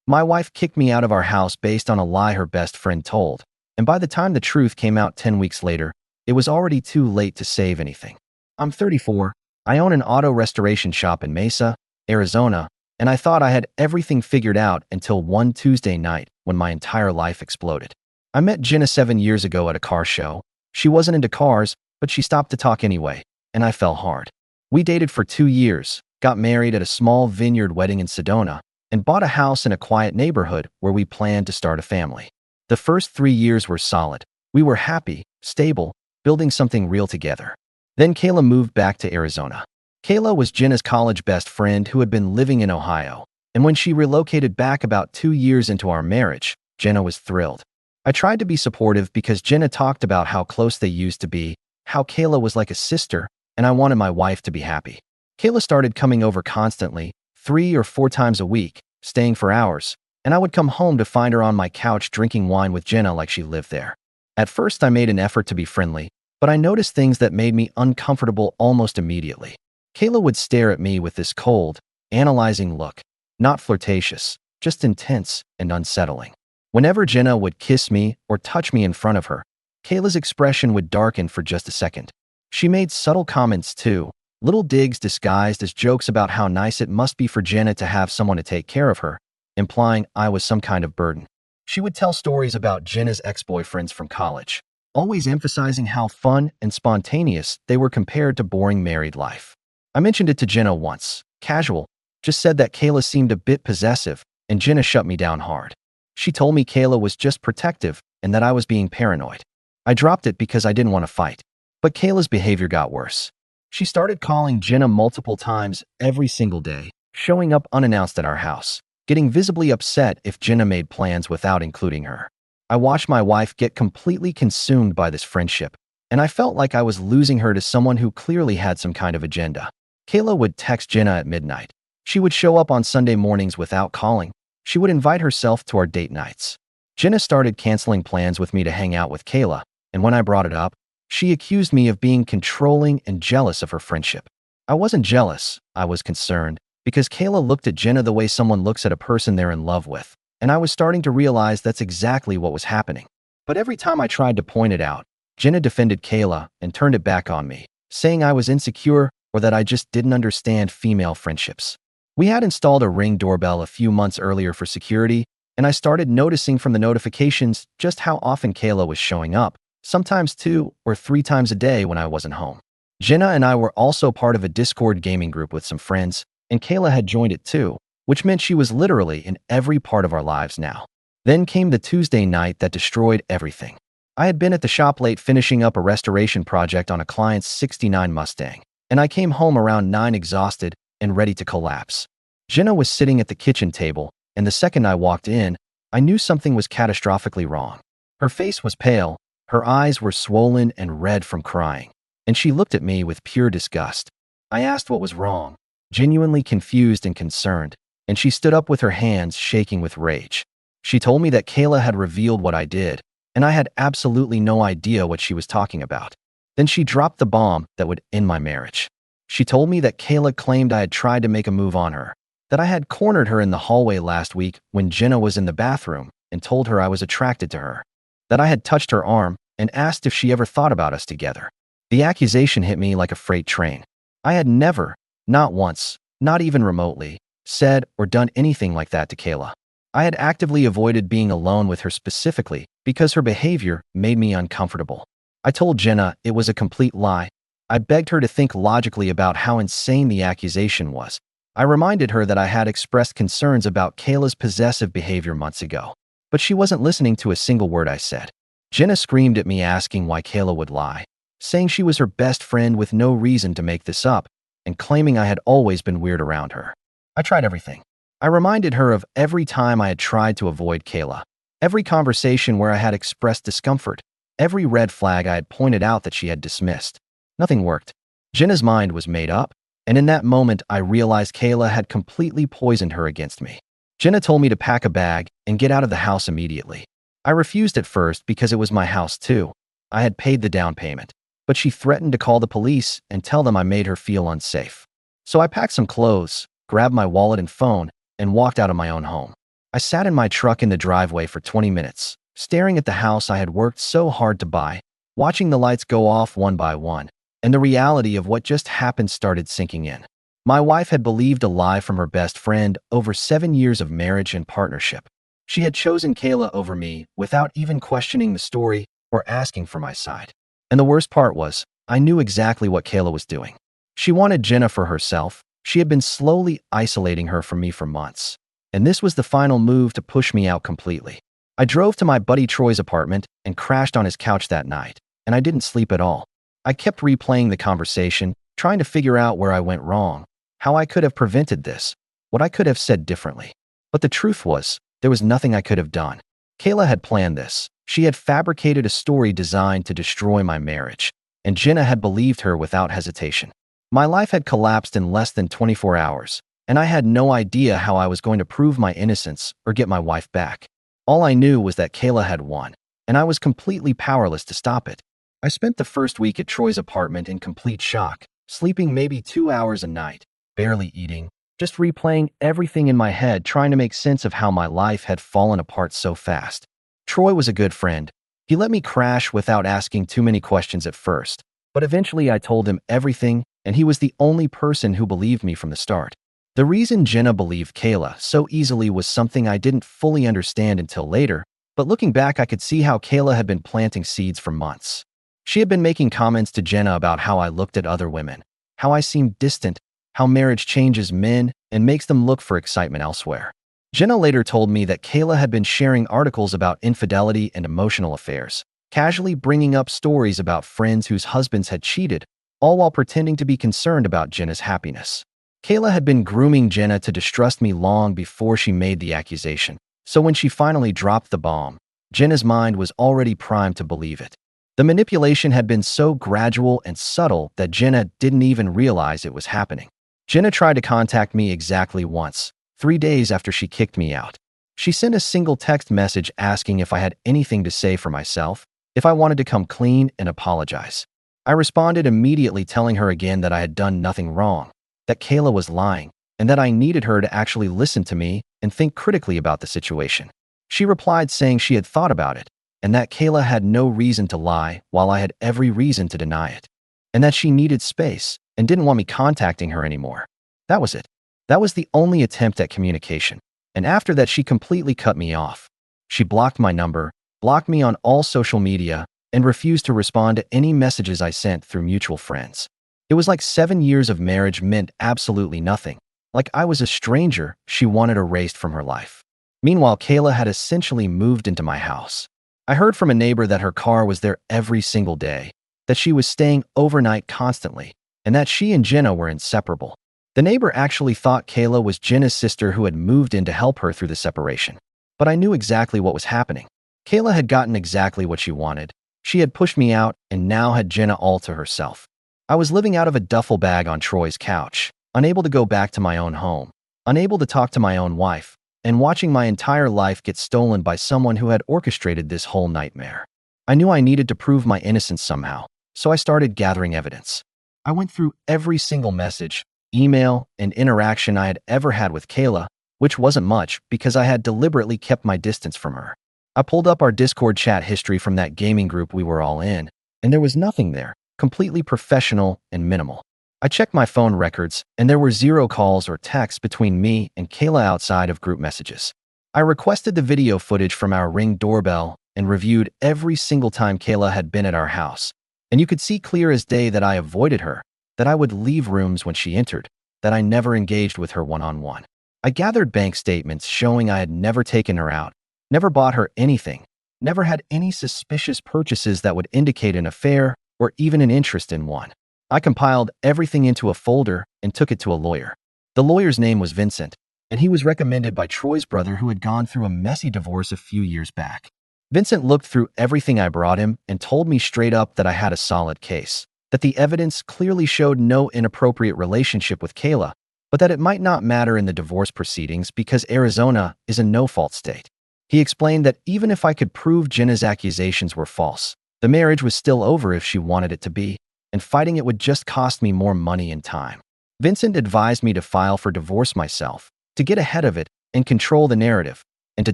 My wife kicked me out of our house based on a lie her best friend told, and by the time the truth came out 10 weeks later, it was already too late to save anything. I'm 34. I own an auto restoration shop in Mesa, Arizona, and I thought I had everything figured out until one Tuesday night when my entire life exploded. I met Jenna 7 years ago at a car show. She wasn't into cars, but she stopped to talk anyway, and I fell hard. We dated for 2 years, got married at a small vineyard wedding in Sedona, and bought a house in a quiet neighborhood where we planned to start a family. The first 3 years were solid. We were happy, stable, building something real together. Then Qley moved back to Arizona. Qley was Jenna's college best friend who had been living in Ohio, and when she relocated back about 2 years into our marriage, Jenna was thrilled. I tried to be supportive because Jenna talked about how close they used to be, how Qley was like a sister, and I wanted my wife to be happy. Qley started coming over constantly, 3 or 4 times a week, staying for hours, and I would come home to find her on my couch drinking wine with Jenna like she lived there. At first, I made an effort to be friendly, but I noticed things that made me uncomfortable almost immediately. Qley would stare at me with this cold, analyzing look, not flirtatious, just intense and unsettling. Whenever Jenna would kiss me or touch me in front of her, Qley's expression would darken for just a second. She made subtle comments too, little digs disguised as jokes about how nice it must be for Jenna to have someone to take care of her, implying I was some kind of burden. She would tell stories about Jenna's ex-boyfriends from college, always emphasizing how fun and spontaneous they were compared to boring married life. I mentioned it to Jenna once, casual, just said that Qley seemed a bit possessive, and Jenna shut me down hard. She told me Qley was just protective and that I was being paranoid. I dropped it because I didn't want to fight, but Qley's behavior got worse. She started calling Jenna multiple times every single day, showing up unannounced at our house, getting visibly upset if Jenna made plans without including her. I watched my wife get completely consumed by this friendship, and I felt like I was losing her to someone who clearly had some kind of agenda. Qley would text Jenna at midnight. She would show up on Sunday mornings without calling. She would invite herself to our date nights. Jenna started canceling plans with me to hang out with Qley, and when I brought it up, she accused me of being controlling and jealous of her friendship. I wasn't jealous, I was concerned, because Qley looked at Jenna the way someone looks at a person they're in love with, and I was starting to realize that's exactly what was happening. But every time I tried to point it out, Jenna defended Qley and turned it back on me, saying I was insecure or that I just didn't understand female friendships. We had installed a Ring doorbell a few months earlier for security, and I started noticing from the notifications just how often Qley was showing up, sometimes 2 or 3 times a day when I wasn't home. Jenna and I were also part of a Discord gaming group with some friends, and Qley had joined it too, which meant she was literally in every part of our lives now. Then came the Tuesday night that destroyed everything. I had been at the shop late finishing up a restoration project on a client's '69 Mustang, and I came home around 9 exhausted and ready to collapse. Jenna was sitting at the kitchen table, and the second I walked in, I knew something was catastrophically wrong. Her face was pale, her eyes were swollen and red from crying, and she looked at me with pure disgust. I asked what was wrong, genuinely confused and concerned, and she stood up with her hands shaking with rage. She told me that Qley had revealed what I did, and I had absolutely no idea what she was talking about. Then she dropped the bomb that would end my marriage. She told me that Qley claimed I had tried to make a move on her, that I had cornered her in the hallway last week when Jenna was in the bathroom and told her I was attracted to her, that I had touched her arm and asked if she ever thought about us together. The accusation hit me like a freight train. I had never, not once, not even remotely, said or done anything like that to Qley. I had actively avoided being alone with her specifically because her behavior made me uncomfortable. I told Jenna it was a complete lie. I begged her to think logically about how insane the accusation was. I reminded her that I had expressed concerns about Qley's possessive behavior months ago, but she wasn't listening to a single word I said. Jenna screamed at me asking why Qley would lie, saying she was her best friend with no reason to make this up, and claiming I had always been weird around her. I tried everything. I reminded her of every time I had tried to avoid Qley, every conversation where I had expressed discomfort, every red flag I had pointed out that she had dismissed. Nothing worked. Jenna's mind was made up, and in that moment I realized Qley had completely poisoned her against me. Jenna told me to pack a bag and get out of the house immediately. I refused at first because it was my house too. I had paid the down payment, but she threatened to call the police and tell them I made her feel unsafe. So I packed some clothes, grabbed my wallet and phone, and walked out of my own home. I sat in my truck in the driveway for 20 minutes, staring at the house I had worked so hard to buy, watching the lights go off one by one, and the reality of what just happened started sinking in. My wife had believed a lie from her best friend over 7 years of marriage and partnership. She had chosen Qley over me without even questioning the story or asking for my side. And the worst part was, I knew exactly what Qley was doing. She wanted Jenna for herself. She had been slowly isolating her from me for months. And this was the final move to push me out completely. I drove to my buddy Troy's apartment and crashed on his couch that night, and I didn't sleep at all. I kept replaying the conversation, trying to figure out where I went wrong, how I could have prevented this, what I could have said differently. But the truth was, there was nothing I could have done. Qley had planned this. She had fabricated a story designed to destroy my marriage, and Jenna had believed her without hesitation. My life had collapsed in less than 24 hours, and I had no idea how I was going to prove my innocence or get my wife back. All I knew was that Qley had won, and I was completely powerless to stop it. I spent the first week at Troy's apartment in complete shock, sleeping maybe 2 hours a night, barely eating, just replaying everything in my head, trying to make sense of how my life had fallen apart so fast. Troy was a good friend. He let me crash without asking too many questions at first, but eventually I told him everything, and he was the only person who believed me from the start. The reason Jenna believed Qley so easily was something I didn't fully understand until later, but looking back I could see how Qley had been planting seeds for months. She had been making comments to Jenna about how I looked at other women, how I seemed distant, how marriage changes men and makes them look for excitement elsewhere. Jenna later told me that Qley had been sharing articles about infidelity and emotional affairs, casually bringing up stories about friends whose husbands had cheated, all while pretending to be concerned about Jenna's happiness. Qley had been grooming Jenna to distrust me long before she made the accusation, so when she finally dropped the bomb, Jenna's mind was already primed to believe it. The manipulation had been so gradual and subtle that Jenna didn't even realize it was happening. Jenna tried to contact me exactly once, 3 days after she kicked me out. She sent a single text message asking if I had anything to say for myself, if I wanted to come clean and apologize. I responded immediately, telling her again that I had done nothing wrong, that Qley was lying, and that I needed her to actually listen to me and think critically about the situation. She replied saying she had thought about it, and that Qley had no reason to lie while I had every reason to deny it, and that she needed space and didn't want me contacting her anymore. That was it. That was the only attempt at communication, and after that she completely cut me off. She blocked my number, blocked me on all social media, and refused to respond to any messages I sent through mutual friends. It was like 7 years of marriage meant absolutely nothing, like I was a stranger she wanted erased from her life. Meanwhile, Qley had essentially moved into my house. I heard from a neighbor that her car was there every single day, that she was staying overnight constantly, and that she and Jenna were inseparable. The neighbor actually thought Qley was Jenna's sister who had moved in to help her through the separation. But I knew exactly what was happening. Qley had gotten exactly what she wanted. She had pushed me out and now had Jenna all to herself. I was living out of a duffel bag on Troy's couch, unable to go back to my own home, unable to talk to my own wife, and watching my entire life get stolen by someone who had orchestrated this whole nightmare. I knew I needed to prove my innocence somehow, so I started gathering evidence. I went through every single message, email, and interaction I had ever had with Qley, which wasn't much because I had deliberately kept my distance from her. I pulled up our Discord chat history from that gaming group we were all in, and there was nothing there, completely professional and minimal. I checked my phone records, and there were 0 calls or texts between me and Qley outside of group messages. I requested the video footage from our Ring doorbell and reviewed every single time Qley had been at our house, and you could see clear as day that I avoided her, that I would leave rooms when she entered, that I never engaged with her one-on-one. I gathered bank statements showing I had never taken her out, never bought her anything, never had any suspicious purchases that would indicate an affair or even an interest in one. I compiled everything into a folder and took it to a lawyer. The lawyer's name was Vincent, and he was recommended by Troy's brother who had gone through a messy divorce a few years back. Vincent looked through everything I brought him and told me straight up that I had a solid case, that the evidence clearly showed no inappropriate relationship with Qley, but that it might not matter in the divorce proceedings because Arizona is a no-fault state. He explained that even if I could prove Jenna's accusations were false, the marriage was still over if she wanted it to be, and fighting it would just cost me more money and time. Vincent advised me to file for divorce myself, to get ahead of it and control the narrative, and to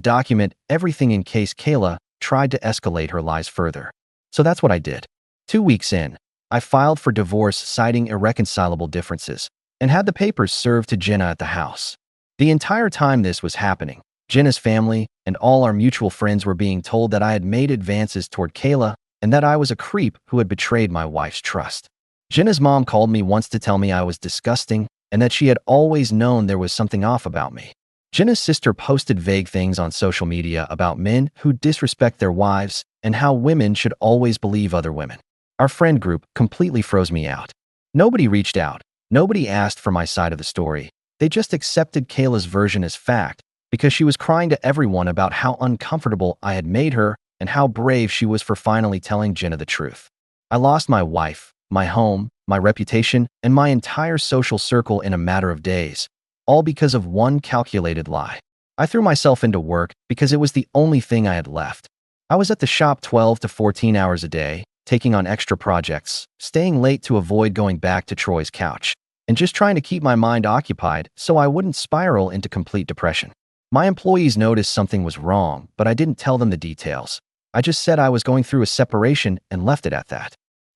document everything in case Qley tried to escalate her lies further. So that's what I did. 2 weeks in, I filed for divorce citing irreconcilable differences and had the papers served to Jenna at the house. The entire time this was happening, Jenna's family and all our mutual friends were being told that I had made advances toward Qley and that I was a creep who had betrayed my wife's trust. Jenna's mom called me once to tell me I was disgusting and that she had always known there was something off about me. Jenna's sister posted vague things on social media about men who disrespect their wives and how women should always believe other women. Our friend group completely froze me out. Nobody reached out. Nobody asked for my side of the story. They just accepted Qley's version as fact because she was crying to everyone about how uncomfortable I had made her and how brave she was for finally telling Jenna the truth. I lost my wife, my home, my reputation, and my entire social circle in a matter of days, all because of one calculated lie. I threw myself into work because it was the only thing I had left. I was at the shop 12 to 14 hours a day, taking on extra projects, staying late to avoid going back to Troy's couch, and just trying to keep my mind occupied so I wouldn't spiral into complete depression. My employees noticed something was wrong, but I didn't tell them the details. I just said I was going through a separation and left it at that.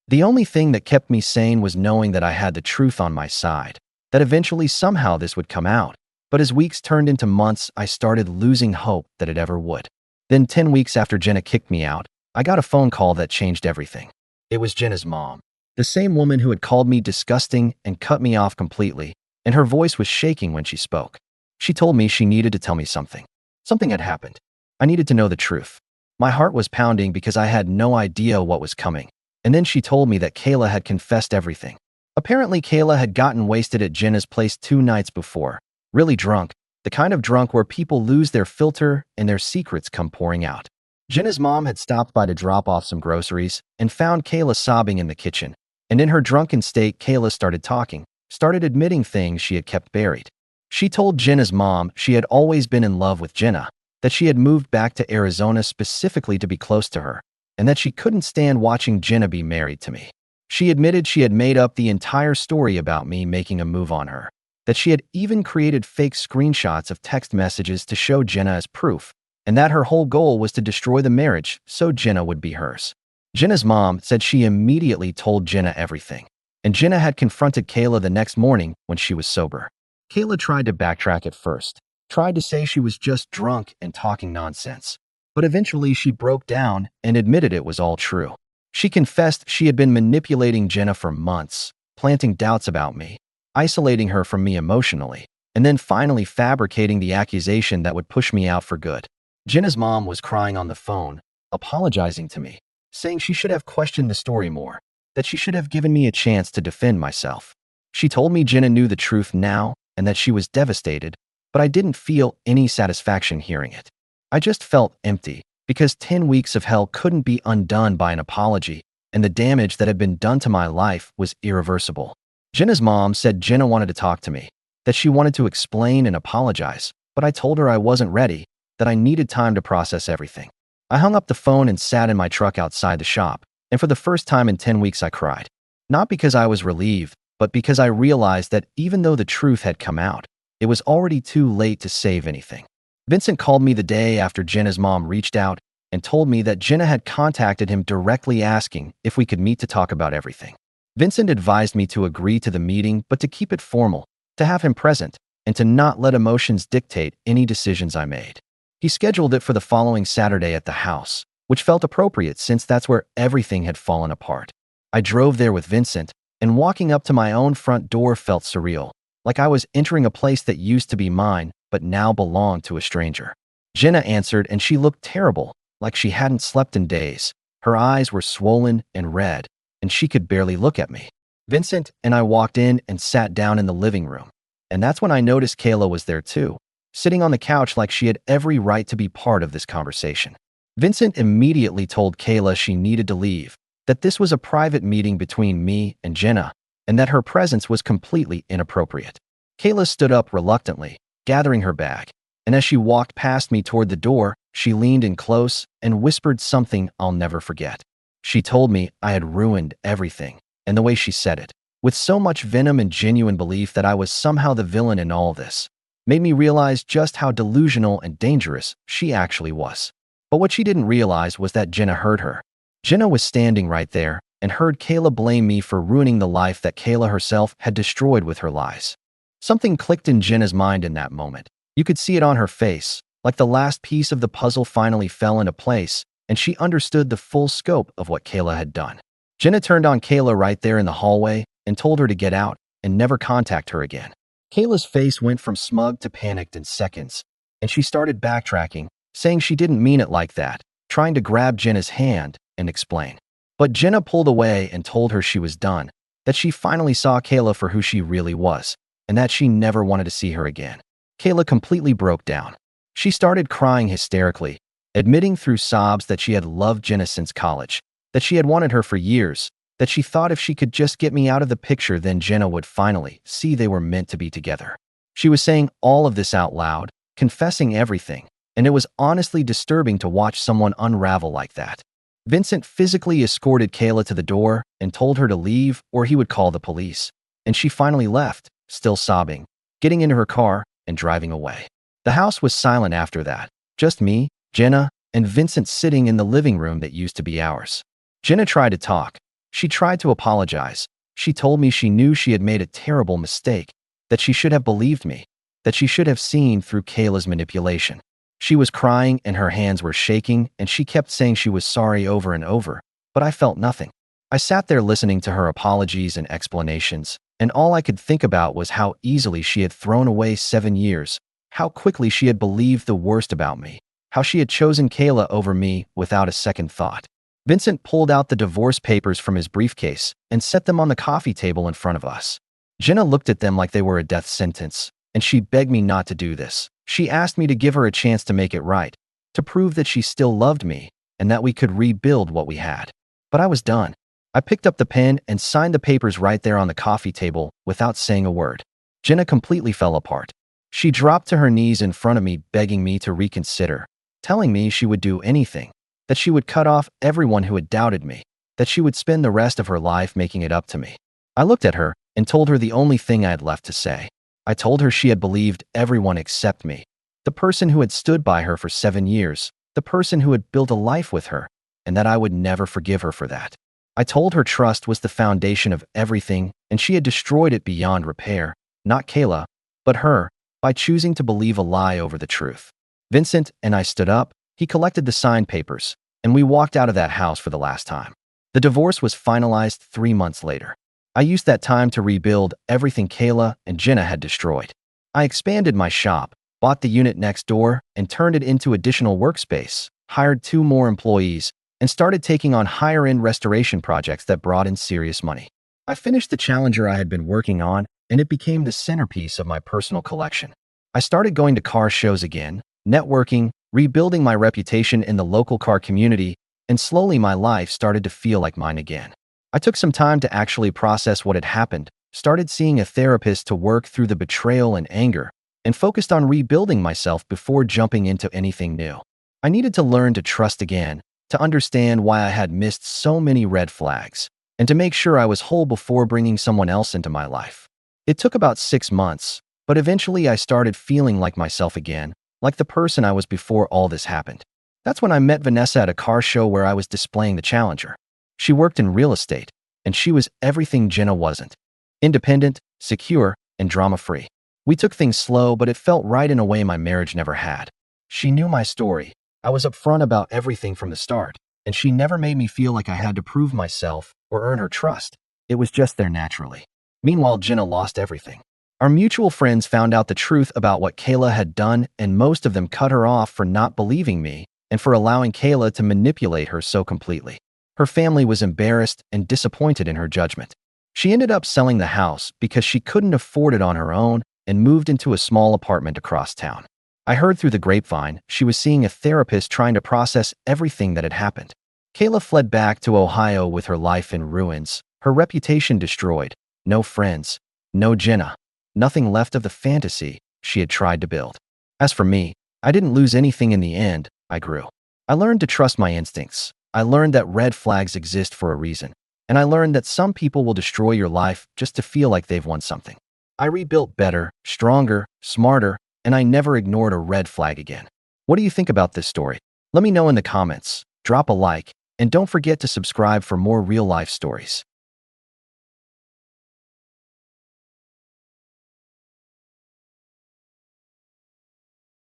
The only thing that kept me sane was knowing that I had the truth on my side, that eventually somehow this would come out. But as weeks turned into months, I started losing hope that it ever would. Then 10 weeks after Jenna kicked me out, I got a phone call that changed everything. It was Jenna's mom, the same woman who had called me disgusting and cut me off completely, and her voice was shaking when she spoke. She told me she needed to tell me something. Something had happened. I needed to know the truth. My heart was pounding because I had no idea what was coming. And then she told me that Qley had confessed everything. Apparently, Qley had gotten wasted at Jenna's place 2 nights before, really drunk, the kind of drunk where people lose their filter and their secrets come pouring out. Jenna's mom had stopped by to drop off some groceries and found Qley sobbing in the kitchen. And in her drunken state, Qley started talking, started admitting things she had kept buried. She told Jenna's mom she had always been in love with Jenna, that she had moved back to Arizona specifically to be close to her, and that she couldn't stand watching Jenna be married to me. She admitted she had made up the entire story about me making a move on her, that she had even created fake screenshots of text messages to show Jenna as proof, and that her whole goal was to destroy the marriage so Jenna would be hers. Jenna's mom said she immediately told Jenna everything, and Jenna had confronted Qley the next morning when she was sober. Qley tried to backtrack at first, tried to say she was just drunk and talking nonsense. But eventually she broke down and admitted it was all true. She confessed she had been manipulating Jenna for months, planting doubts about me, isolating her from me emotionally, and then finally fabricating the accusation that would push me out for good. Jenna's mom was crying on the phone, apologizing to me, saying she should have questioned the story more, that she should have given me a chance to defend myself. She told me Jenna knew the truth now and that she was devastated, but I didn't feel any satisfaction hearing it. I just felt empty because 10 weeks of hell couldn't be undone by an apology, and the damage that had been done to my life was irreversible. Jenna's mom said Jenna wanted to talk to me, that she wanted to explain and apologize, but I told her I wasn't ready, that I needed time to process everything. I hung up the phone and sat in my truck outside the shop, and for the first time in 10 weeks I cried. Not because I was relieved, but because I realized that even though the truth had come out, it was already too late to save anything. Vincent called me the day after Jenna's mom reached out and told me that Jenna had contacted him directly asking if we could meet to talk about everything. Vincent advised me to agree to the meeting but to keep it formal, to have him present, and to not let emotions dictate any decisions I made. He scheduled it for the following Saturday at the house, which felt appropriate since that's where everything had fallen apart. I drove there with Vincent, and walking up to my own front door felt surreal, like I was entering a place that used to be mine but now belonged to a stranger. Jenna answered and she looked terrible, like she hadn't slept in days. Her eyes were swollen and red, and she could barely look at me. Vincent and I walked in and sat down in the living room, and that's when I noticed Qley was there too, sitting on the couch like she had every right to be part of this conversation. Vincent immediately told Qley she needed to leave, that this was a private meeting between me and Jenna, and that her presence was completely inappropriate. Qley stood up reluctantly, gathering her bag, and as she walked past me toward the door, she leaned in close and whispered something I'll never forget. She told me I had ruined everything, and the way she said it, with so much venom and genuine belief that I was somehow the villain in all this. made me realize just how delusional and dangerous she actually was. But what she didn't realize was that Jenna heard her. Jenna was standing right there and heard Qley blame me for ruining the life that Qley herself had destroyed with her lies. Something clicked in Jenna's mind in that moment. You could see it on her face, like the last piece of the puzzle finally fell into place, and she understood the full scope of what Qley had done. Jenna turned on Qley right there in the hallway and told her to get out and never contact her again. Qley's face went from smug to panicked in seconds, and she started backtracking, saying she didn't mean it like that, trying to grab Jenna's hand and explain. But Jenna pulled away and told her she was done, that she finally saw Qley for who she really was, and that she never wanted to see her again. Qley completely broke down. She started crying hysterically, admitting through sobs that she had loved Jenna since college, that she had wanted her for years, that she thought if she could just get me out of the picture, then Jenna would finally see they were meant to be together. She was saying all of this out loud, confessing everything, and it was honestly disturbing to watch someone unravel like that. Vincent physically escorted Qley to the door and told her to leave or he would call the police, and she finally left, still sobbing, getting into her car and driving away. The house was silent after that, just me, Jenna, and Vincent sitting in the living room that used to be ours. Jenna tried to talk. She tried to apologize. She told me she knew she had made a terrible mistake, that she should have believed me, that she should have seen through Qley's manipulation. She was crying and her hands were shaking, and she kept saying she was sorry over and over, but I felt nothing. I sat there listening to her apologies and explanations, and all I could think about was how easily she had thrown away 7 years, how quickly she had believed the worst about me, how she had chosen Qley over me without a second thought. Vincent pulled out the divorce papers from his briefcase and set them on the coffee table in front of us. Jenna looked at them like they were a death sentence, and she begged me not to do this. She asked me to give her a chance to make it right, to prove that she still loved me and that we could rebuild what we had. But I was done. I picked up the pen and signed the papers right there on the coffee table without saying a word. Jenna completely fell apart. She dropped to her knees in front of me, begging me to reconsider, telling me she would do anything, that she would cut off everyone who had doubted me, that she would spend the rest of her life making it up to me. I looked at her and told her the only thing I had left to say. I told her she had believed everyone except me, the person who had stood by her for 7 years, the person who had built a life with her, and that I would never forgive her for that. I told her trust was the foundation of everything, and she had destroyed it beyond repair, not Qley, but her, by choosing to believe a lie over the truth. Vincent and I stood up, he collected the signed papers, and we walked out of that house for the last time. The divorce was finalized 3 months later. I used that time to rebuild everything Qley and Jenna had destroyed. I expanded my shop, bought the unit next door, and turned it into additional workspace, hired 2 more employees, and started taking on higher-end restoration projects that brought in serious money. I finished the Challenger I had been working on, and it became the centerpiece of my personal collection. I started going to car shows again, networking, rebuilding my reputation in the local car community, and slowly my life started to feel like mine again. I took some time to actually process what had happened, started seeing a therapist to work through the betrayal and anger, and focused on rebuilding myself before jumping into anything new. I needed to learn to trust again, to understand why I had missed so many red flags, and to make sure I was whole before bringing someone else into my life. It took about 6 months, but eventually I started feeling like myself again, like the person I was before all this happened. That's when I met Vanessa at a car show where I was displaying the Challenger. She worked in real estate, and she was everything Jenna wasn't. Independent, secure, and drama-free. We took things slow, but it felt right in a way my marriage never had. She knew my story. I was upfront about everything from the start, and she never made me feel like I had to prove myself or earn her trust. It was just there naturally. Meanwhile, Jenna lost everything. Our mutual friends found out the truth about what Qley had done, and most of them cut her off for not believing me and for allowing Qley to manipulate her so completely. Her family was embarrassed and disappointed in her judgment. She ended up selling the house because she couldn't afford it on her own and moved into a small apartment across town. I heard through the grapevine she was seeing a therapist trying to process everything that had happened. Qley fled back to Ohio with her life in ruins, her reputation destroyed, no friends, no Jenna, nothing left of the fantasy she had tried to build. As for me, I didn't lose anything in the end. I grew. I learned to trust my instincts. I learned that red flags exist for a reason, and I learned that some people will destroy your life just to feel like they've won something. I rebuilt better, stronger, smarter, and I never ignored a red flag again. What do you think about this story? Let me know in the comments, drop a like, and don't forget to subscribe for more real-life stories.